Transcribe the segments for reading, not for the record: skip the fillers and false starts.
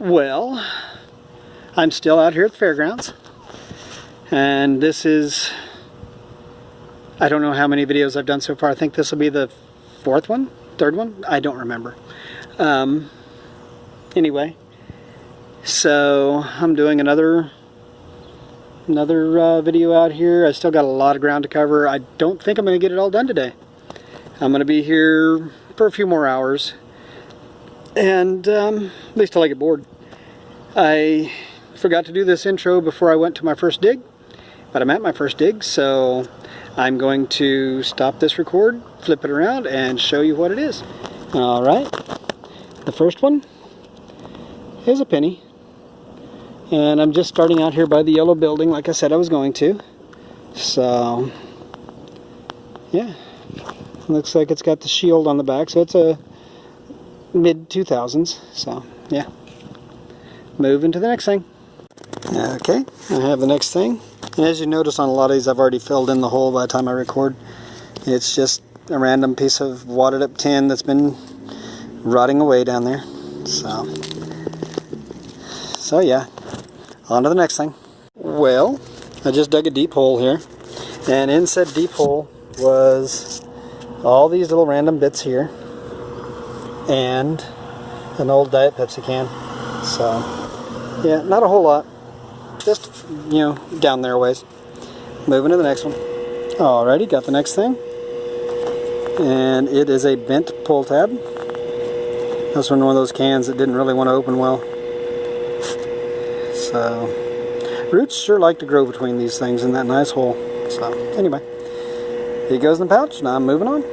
Well, I'm still out here at the fairgrounds, and this is, I don't know how many videos I've done so far. I think this will be the fourth one, third one, I don't remember. Anyway, so I'm doing another video out here. I still got a lot of ground to cover. I don't think I'm going to get it all done today. I'm going to be here for a few more hours, and at least till I get bored. I forgot to do this intro before I went to my first dig, but I'm at my first dig, so I'm going to stop this record, flip it around, and show you what it is. Alright, the first one is a penny, and I'm just starting out here by the yellow building like I said I was going to. So yeah, looks like it's got the shield on the back, so it's a mid-2000s, so yeah. Moving to the next thing. Okay, I have the next thing. And as you notice on a lot of these, I've already filled in the hole by the time I record. It's just a random piece of wadded up tin that's been rotting away down there. So yeah, on to the next thing. Well, I just dug a deep hole here, and in said deep hole was all these little random bits here and an old Diet Pepsi can. So yeah, not a whole lot, just, you know, down there a ways. Moving to the next one. Alrighty, got the next thing, and it is a bent pull tab. That's one of those cans that didn't really want to open well. So roots sure like to grow between these things in that nice hole. So anyway, it goes in the pouch. Now I'm moving on.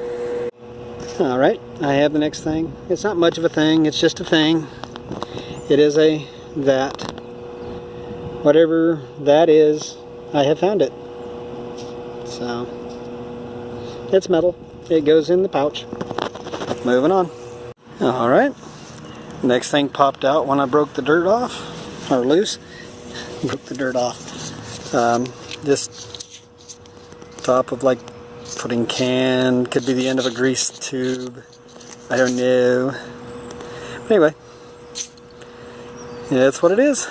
Alright, I have the next thing. It's not much of a thing, it's just a thing. It is a that. Whatever that is, I have found it. So it's metal. It goes in the pouch. Moving on. Alright, next thing popped out when I broke the dirt off, or loose. Broke the dirt off. This top of like pudding can, could be the end of a grease tube, I don't know. Anyway, yeah, that's what it is.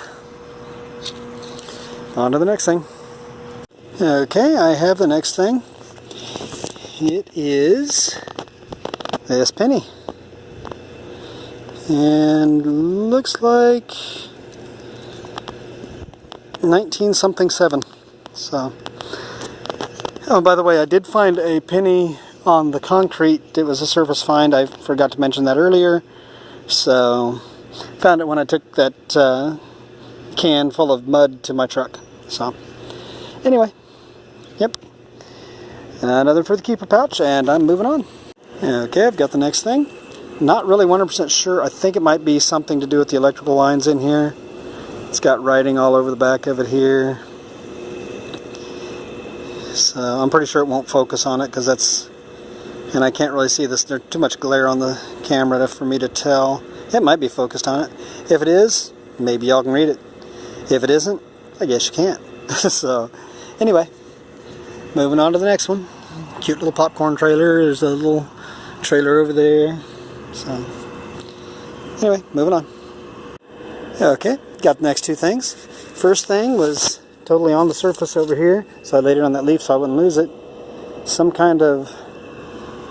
On to the next thing. Okay, I have the next thing. It is this penny. And looks like 19-something-7. So, oh, by the way, I did find a penny on the concrete. It was a surface find. I forgot to mention that earlier. So, found it when I took that can full of mud to my truck. So, anyway, yep. Another for the keeper pouch, and I'm moving on. Okay, I've got the next thing. Not really 100% sure. I think it might be something to do with the electrical lines in here. It's got writing all over the back of it here. So I'm pretty sure it won't focus on it because that's, and I can't really see this. There's too much glare on the camera for me to tell. It might be focused on it. If it is, maybe y'all can read it. If it isn't, I guess you can't. So anyway, moving on to the next one. Cute little popcorn trailer. There's a little trailer over there. So anyway, moving on. Okay, got the next two things. First thing was totally on the surface over here, so I laid it on that leaf so I wouldn't lose it. Some kind of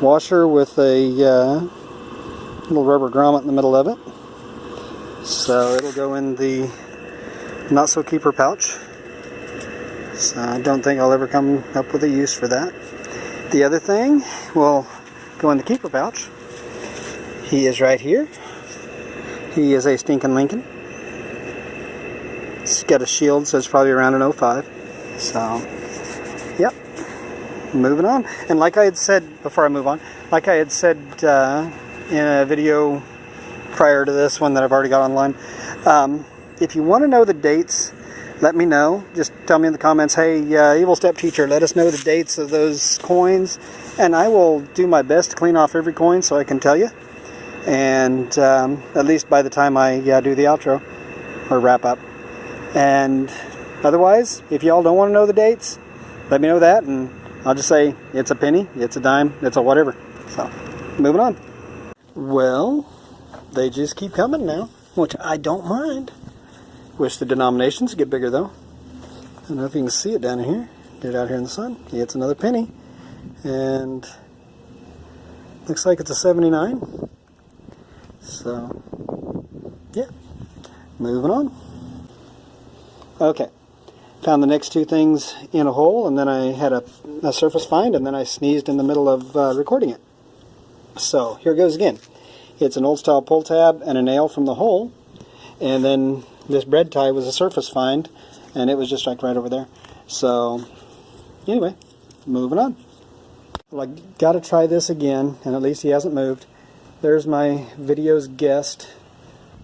washer with a little rubber grommet in the middle of it. So it'll go in the not so keeper pouch. So I don't think I'll ever come up with a use for that. The other thing will go in the keeper pouch. He is right here. He is a Stinkin' Lincoln. It's got a shield, so it's probably around an 05. So, yep. Moving on. And like I had said, before I move on, like I had said in a video prior to this one that I've already got online, if you want to know the dates, let me know. Just tell me in the comments, hey, Evil Step Teacher, let us know the dates of those coins, and I will do my best to clean off every coin so I can tell you. And at least by the time I do the outro or wrap up. And otherwise, if y'all don't want to know the dates, let me know that, and I'll just say it's a penny, it's a dime, it's a whatever. So, moving on. Well, they just keep coming now. which I don't mind. Wish the denominations get bigger though. I don't know if you can see it down here. Get it out here in the sun. Yeah, it's another penny. And looks like it's a 79. So, yeah. Moving on. Okay. Found the next two things in a hole, and then I had a surface find, and then I sneezed in the middle of recording it. So, here goes again. It's an old style pull tab and a nail from the hole, and then this bread tie was a surface find, and it was just like right over there. So, anyway, moving on. Well, I gotta try this again, and at least he hasn't moved. There's my video's guest,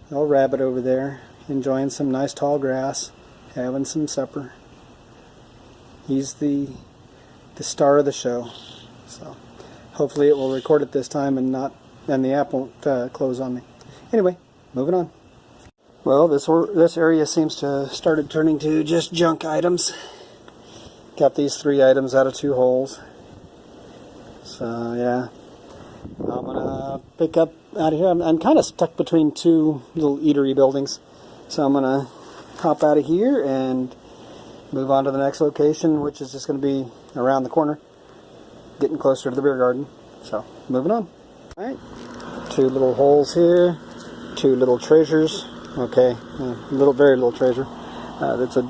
little rabbit over there, enjoying some nice tall grass, having some supper. He's the star of the show. So hopefully it will record it this time and the app won't close on me. Anyway, moving on. Well, this area seems to have started turning to just junk items. Got these 3 items out of 2 holes. So yeah, I'm gonna pick up out of here. I'm kind of stuck between 2 little eatery buildings, so I'm gonna hop out of here and move on to the next location, which is just going to be around the corner, getting closer to the beer garden. So moving on. All right, 2 little holes here, 2 little treasures. Okay, very little treasure. That's a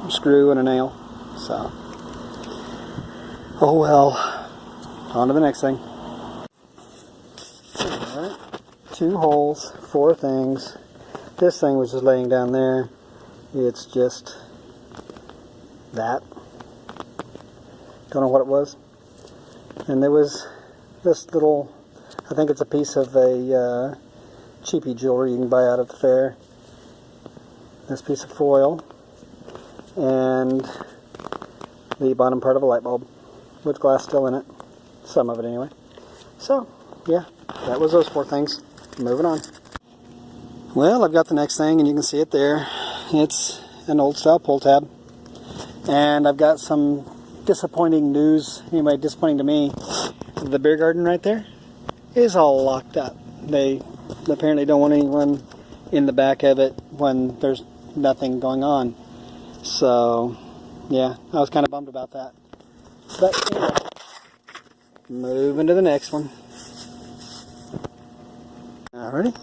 screw and a nail. So, oh well. On to the next thing. Alright, 2 holes, 4 things. This thing was just laying down there. It's just that. Don't know what it was. And there was this little, I think it's a piece of a cheapy jewelry you can buy out at the fair. This piece of foil. And the bottom part of a light bulb with glass still in it. Some of it anyway. So, yeah, that was those 4 things. Moving on. Well, I've got the next thing, and you can see it there. It's an old style pull tab. And I've got some disappointing news, anyway, disappointing to me. The beer garden right there is all locked up. They apparently don't want anyone in the back of it when there's nothing going on. So, yeah, I was kind of bummed about that. But, anyway. Moving to the next one. Alrighty,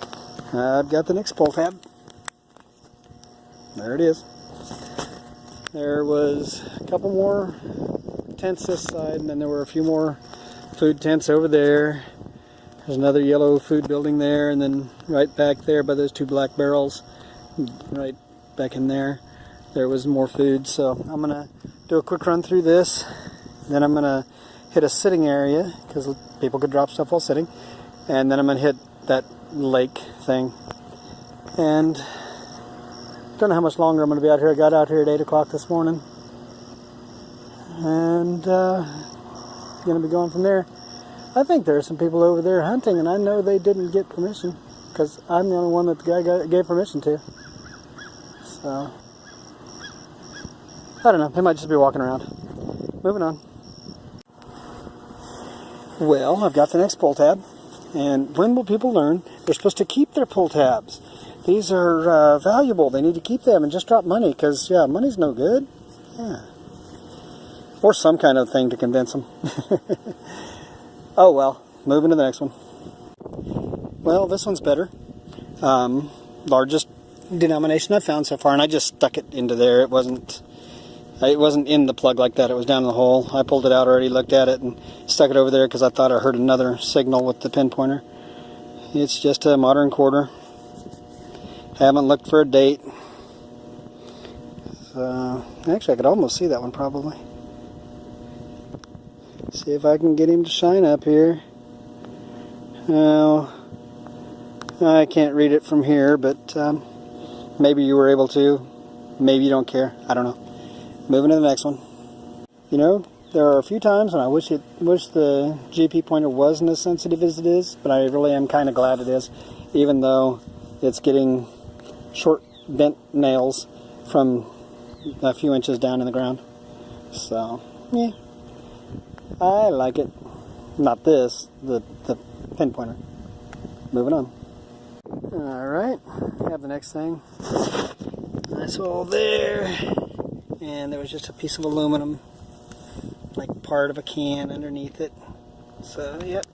I've got the next pull tab. There it is. There was a couple more tents this side, and then there were a few more food tents over there. There's another yellow food building there, and then right back there by those 2 black barrels, right back in there, there was more food. So I'm going to do a quick run through this. Then I'm going to hit a sitting area, because people could drop stuff while sitting. And then I'm going to hit that lake thing. And don't know how much longer I'm going to be out here. I got out here at 8 o'clock this morning. And going to be going from there. I think there are some people over there hunting, and I know they didn't get permission, because I'm the only one that the guy gave permission to. So, I don't know. They might just be walking around. Moving on. Well, I've got the next pull tab, and when will people learn they're supposed to keep their pull tabs? These are valuable. They need to keep them and just drop money, because, yeah, money's no good. Yeah. Or some kind of thing to convince them. Oh, well. Moving to the next one. Well, this one's better. Largest denomination I've found so far, and I just stuck it into there. It wasn't in the plug like that. It was down in the hole. I pulled it out already, looked at it, and stuck it over there because I thought I heard another signal with the pinpointer. It's just a modern quarter. Haven't looked for a date. So, actually, I could almost see that one probably. See if I can get him to shine up here. Well, I can't read it from here, but maybe you were able to. Maybe you don't care. I don't know. Moving to the next one. You know, there are a few times when I wish the GP pointer wasn't as sensitive as it is, but I really am kind of glad it is, even though it's getting short bent nails from a few inches down in the ground. So, yeah. I like it. Not this, the pinpointer. Moving on. Alright, we have the next thing. Nice hole there. And there was just a piece of aluminum, like part of a can underneath it. So, yep.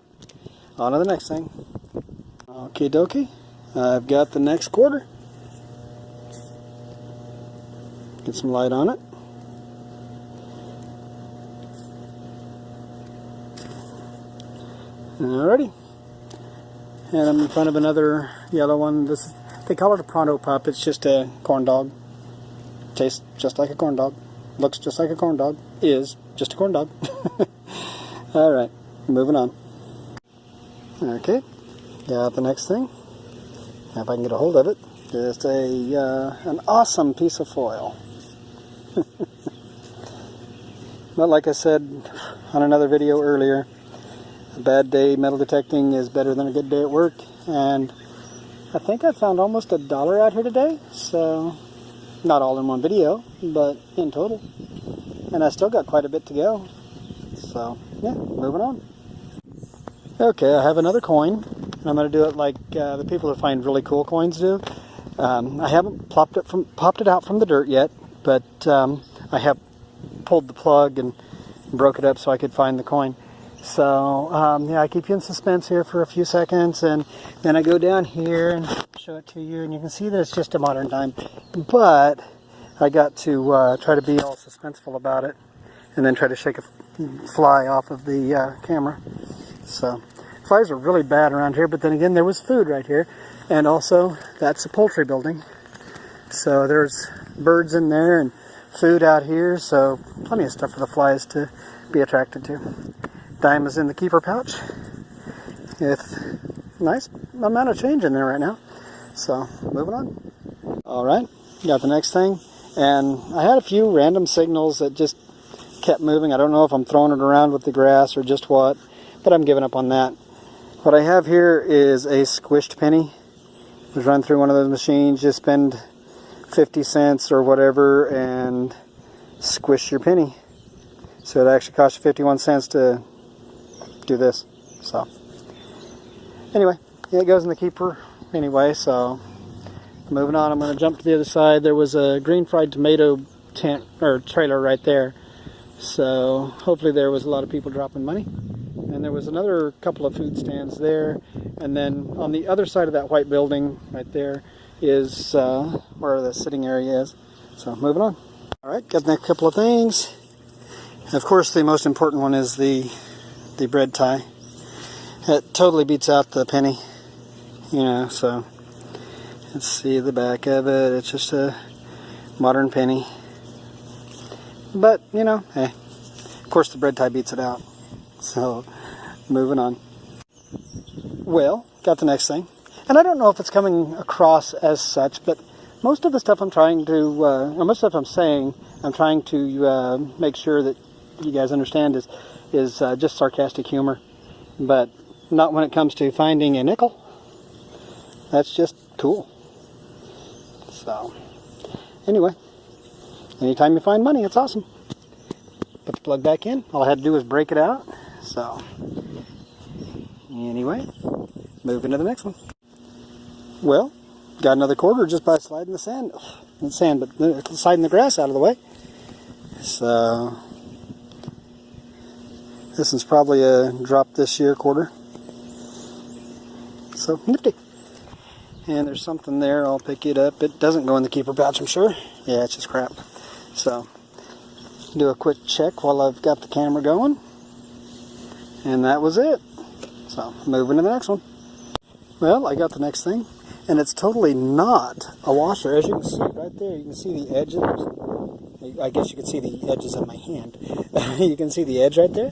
On to the next thing. Okie dokie. I've got the next quarter. Get some light on it. Alrighty. And I'm in front of another yellow one. They call it a Pronto Pup. It's just a corn dog. Tastes just like a corn dog. Looks just like a corn dog. Is just a corn dog. Alright, moving on. Okay, got the next thing. If I can get a hold of it. Just an awesome piece of foil. But like I said on another video earlier, a bad day metal detecting is better than a good day at work, and I think I found almost $1 out here today, so not all in one video, but in total. And I still got quite a bit to go, so yeah, moving on. Okay, I have another coin, and I'm going to do it like the people who find really cool coins do. I haven't popped it out from the dirt yet, but I have pulled the plug and broke it up so I could find the coin. So yeah, I keep you in suspense here for a few seconds, and then I go down here and show it to you, and you can see that it's just a modern dime. But I got to try to be all suspenseful about it, and then try to shake a fly off of the camera. So flies are really bad around here, but then again, there was food right here, and also that's a poultry building, so there's birds in there and food out here, so plenty of stuff for the flies to be attracted to. Dime is in the keeper pouch with nice amount of change in there right now. So moving on. Alright, got the next thing, and I had a few random signals that just kept moving. I don't know if I'm throwing it around with the grass or just what, but I'm giving up on that. What I have here is a squished penny. It was run through one of those machines. You spend 50 cents or whatever and squish your penny. So it actually costs you 51 cents to do this. So anyway, yeah, it goes in the keeper anyway. So moving on, I'm going to jump to the other side. There was a green fried tomato tent or trailer right there, so hopefully there was a lot of people dropping money. And there was another couple of food stands there, and then on the other side of that white building right there is where the sitting area is. So moving on. Alright, got the next couple of things. And of course the most important one is the bread tie. It totally beats out the penny, you know, so let's see the back of it. It's just a modern penny, but you know, hey, of course the bread tie beats it out. So moving on. Well, got the next thing, and I don't know if it's coming across as such, but most of the stuff I'm trying to, or most of the stuff I'm saying, I'm trying to make sure that you guys understand is just sarcastic humor, but not when it comes to finding a nickel. That's just cool. So anyway, anytime you find money, it's awesome. Put the plug back in. All I had to do was break it out. So anyway, moving to the next one. Well, got another quarter just by sliding the sand, but sliding the grass out of the way. So this one's probably a drop this year quarter. So nifty. And there's something there. I'll pick it up. It doesn't go in the keeper pouch, I'm sure. Yeah, it's just crap. So do a quick check while I've got the camera going. And that was it. So moving to the next one. Well, I got the next thing, and it's totally not a washer. As you can see right there, you can see the edges. I guess you can see the edges of my hand. You can see the edge right there.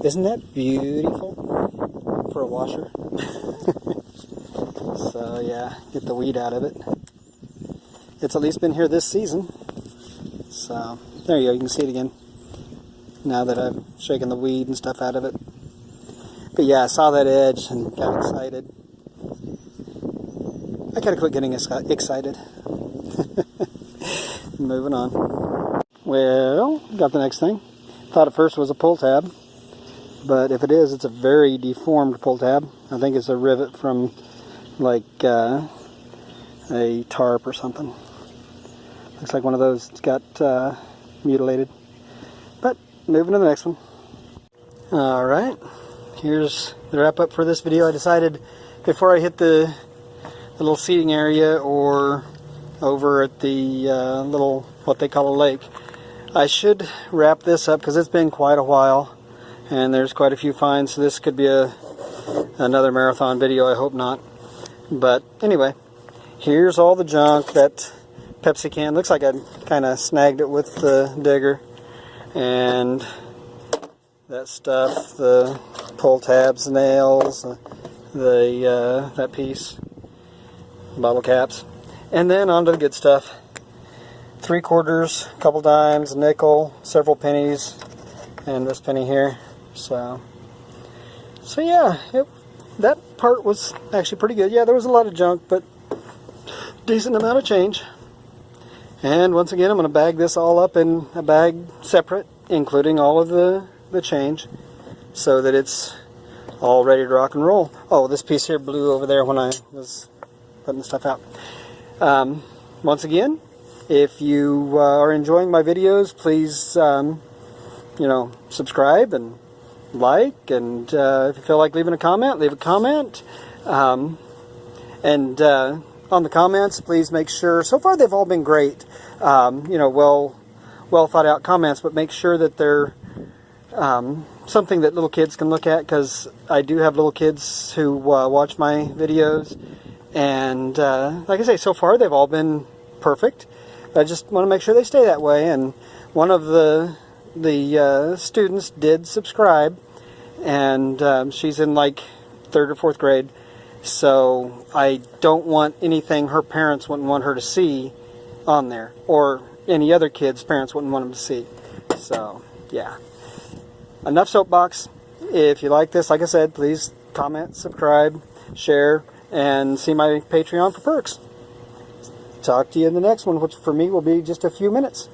Isn't that beautiful for a washer? So yeah, get the weed out of it. It's at least been here this season. So there you go, you can see it again now that I've shaken the weed and stuff out of it. But yeah, I saw that edge and got excited. I gotta quit getting excited. Moving on. Well, got the next thing. Thought at first it was a pull tab, but if it is, it's a very deformed pull tab. I think it's a rivet from like a tarp or something. Looks like one of those got mutilated. But moving to the next one. Alright, here's the wrap up for this video. I decided before I hit the little seating area or over at the little, what they call a lake, I should wrap this up because it's been quite a while and there's quite a few finds, so this could be another marathon video. I hope not. But anyway, here's all the junk. That Pepsi can, looks like I kind of snagged it with the digger, and that stuff, the pull tabs, the nails, that piece, bottle caps, and then onto the good stuff. 3/4, a couple dimes, a nickel, several pennies, and this penny here. So yeah, that part was actually pretty good. Yeah, there was a lot of junk, but decent amount of change. And once again, I'm going to bag this all up in a bag separate, including all of the change, so that it's all ready to rock and roll. Oh, this piece here blew over there when I was putting the stuff out. Once again, if you are enjoying my videos, please subscribe and like, and if you feel like leaving a comment, leave a comment. And on the comments, please make sure, so far they've all been great, well thought out comments, but make sure that they're something that little kids can look at, because I do have little kids who watch my videos, and like I say, so far they've all been perfect. I just want to make sure they stay that way, and one of the students did subscribe, and she's in like 3rd or 4th grade, so I don't want anything her parents wouldn't want her to see on there, or any other kids' parents wouldn't want them to see. So yeah, enough soapbox. If you like this, like I said, please comment, subscribe, share, and see my Patreon for perks. Talk to you in the next one, which for me will be just a few minutes.